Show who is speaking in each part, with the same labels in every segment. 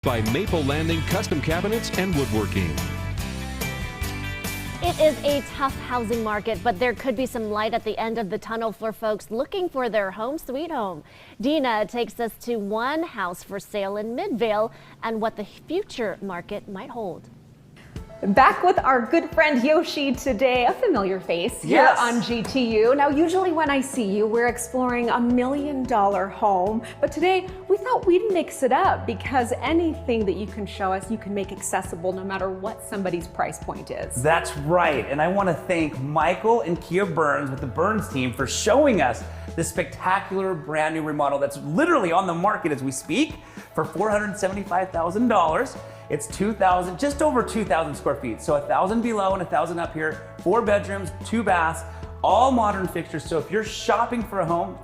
Speaker 1: by Maple Landing Custom Cabinets and Woodworking.
Speaker 2: It is a tough housing market, but there could be some light at the end of the tunnel for folks looking for their home sweet home. Dina takes us to one house for sale in Midvale and what the future market might hold.
Speaker 3: Back with our good friend Yoshi today, a familiar face here
Speaker 4: Yes.
Speaker 3: on GTU. Now, usually when I see you, we're exploring $1 million home, but today we thought we'd mix it up because anything that you can show us, you can make accessible no matter what somebody's price point is.
Speaker 4: That's right, and I want to thank Michael and Kia Burns with the Burns team for showing us this spectacular brand new remodel that's literally on the market as we speak for $475,000. It's just over 2,000 square feet. So 1,000 below and 1,000 up here, 4 bedrooms, 2 baths, all modern fixtures. So if you're shopping for a home,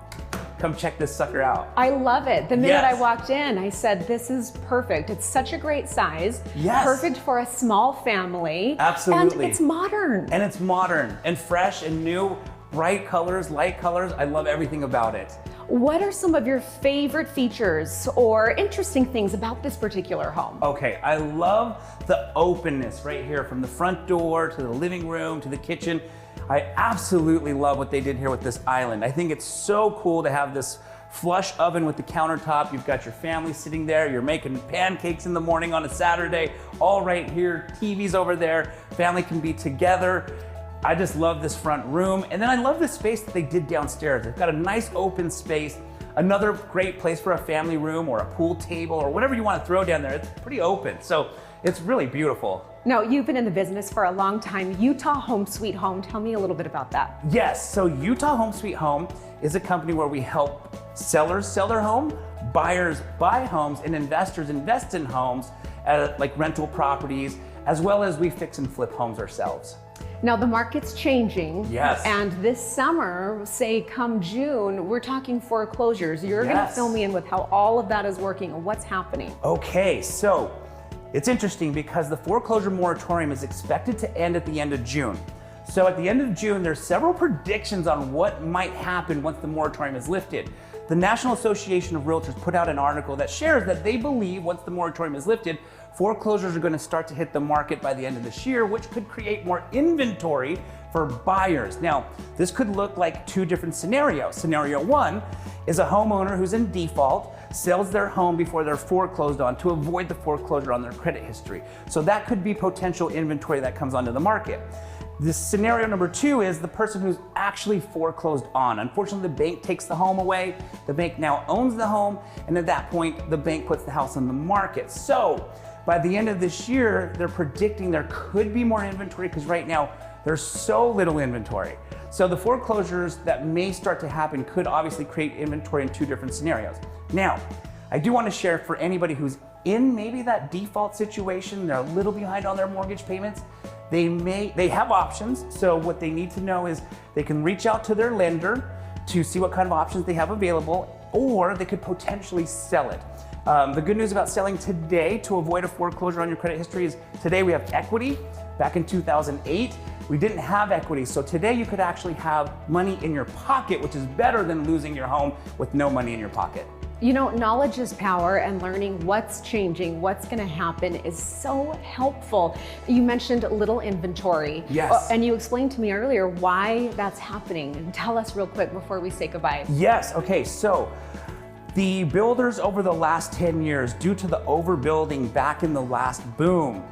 Speaker 4: come check this sucker out.
Speaker 3: I love it. The minute
Speaker 4: Yes.
Speaker 3: I walked in, I said, this is perfect. It's such a great size.
Speaker 4: Yes.
Speaker 3: Perfect for a small family.
Speaker 4: Absolutely.
Speaker 3: And it's modern.
Speaker 4: And it's modern and fresh and new, bright colors, light colors. I love everything about it.
Speaker 3: What are some of your favorite features or interesting things about this particular home?
Speaker 4: Okay, I love the openness right here from the front door to the living room to the kitchen. I absolutely love what they did here with this island. I think it's so cool to have this flush oven with the countertop. You've got your family sitting there. You're making pancakes in the morning on a Saturday, all right here. TV's over there. Family can be together. I just love this front room. And then I love the space that they did downstairs. They've got a nice open space, another great place for a family room or a pool table or whatever you want to throw down there. It's pretty open. So it's really beautiful.
Speaker 3: Now, you've been in the business for a long time. Utah Home Sweet Home. Tell me a little bit about that.
Speaker 4: Yes, so Utah Home Sweet Home is a company where we help sellers sell their home, buyers buy homes, and investors invest in homes, like rental properties, as well as we fix and flip homes ourselves.
Speaker 3: Now, the market's changing.
Speaker 4: Yes.
Speaker 3: And this summer, say come June, we're talking foreclosures. You're going to
Speaker 4: Yes.
Speaker 3: fill me in with how all of that is working and what's happening.
Speaker 4: Okay, so it's interesting because the foreclosure moratorium is expected to end at the end of June. So at the end of June, there's several predictions on what might happen once the moratorium is lifted. The National Association of Realtors put out an article that shares that they believe once the moratorium is lifted, foreclosures are going to start to hit the market by the end of this year, which could create more inventory for buyers. Now, this could look like 2 different scenarios. Scenario 1 is a homeowner who's in default, sells their home before they're foreclosed on to avoid the foreclosure on their credit history. So that could be potential inventory that comes onto the market. This scenario number 2 is the person who's actually foreclosed on. Unfortunately, the bank takes the home away. The bank now owns the home, and at that point, the bank puts the house on the market. So by the end of this year, they're predicting there could be more inventory because right now there's so little inventory. So the foreclosures that may start to happen could obviously create inventory in 2 different scenarios. Now, I do want to share for anybody who's in maybe that default situation, they're a little behind on their mortgage payments, they have options. So what they need to know is they can reach out to their lender to see what kind of options they have available, or they could potentially sell it. The good news about selling today to avoid a foreclosure on your credit history is today we have equity. Back in 2008, we didn't have equity. So today you could actually have money in your pocket, which is better than losing your home with no money in your pocket.
Speaker 3: You know, knowledge is power, and learning what's changing, what's going to happen is so helpful. You mentioned little inventory.
Speaker 4: Yes.
Speaker 3: And you explained to me earlier why that's happening. Tell us real quick before we say goodbye.
Speaker 4: Yes, okay, so the builders over the last 10 years, due to the overbuilding back in the last boom,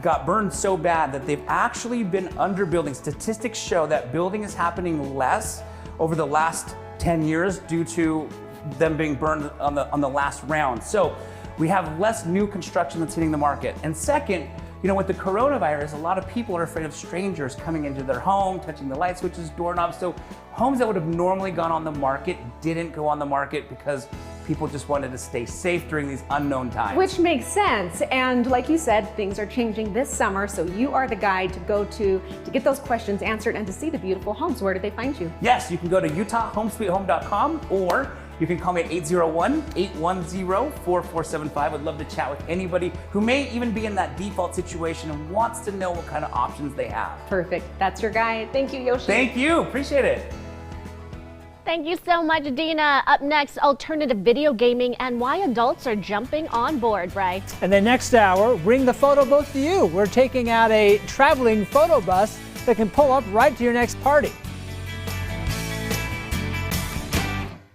Speaker 4: got burned so bad that they've actually been underbuilding. Statistics show that building is happening less over the last 10 years due to them being burned on the last round. So we have less new construction that's hitting the market. And second, you know, with the coronavirus, a lot of people are afraid of strangers coming into their home, touching the light switches, doorknobs. So homes that would have normally gone on the market didn't go on the market because people just wanted to stay safe during these unknown times.
Speaker 3: Which makes sense. And like you said, things are changing this summer. So you are the guide to go to get those questions answered and to see the beautiful homes. Where do they find you?
Speaker 4: Yes, you can go to utahhomesweethome.com, or you can call me at 801-810-4475. I'd love to chat with anybody who may even be in that default situation and wants to know what kind of options they have.
Speaker 3: Perfect. That's your guide. Thank you, Yoshi.
Speaker 4: Thank you. Appreciate it.
Speaker 2: Thank you so much, Dina. Up next, alternative video gaming and why adults are jumping on board, Bry.
Speaker 5: And then next hour, bring the photo booth to you. We're taking out a traveling photo bus that can pull up right to your next party.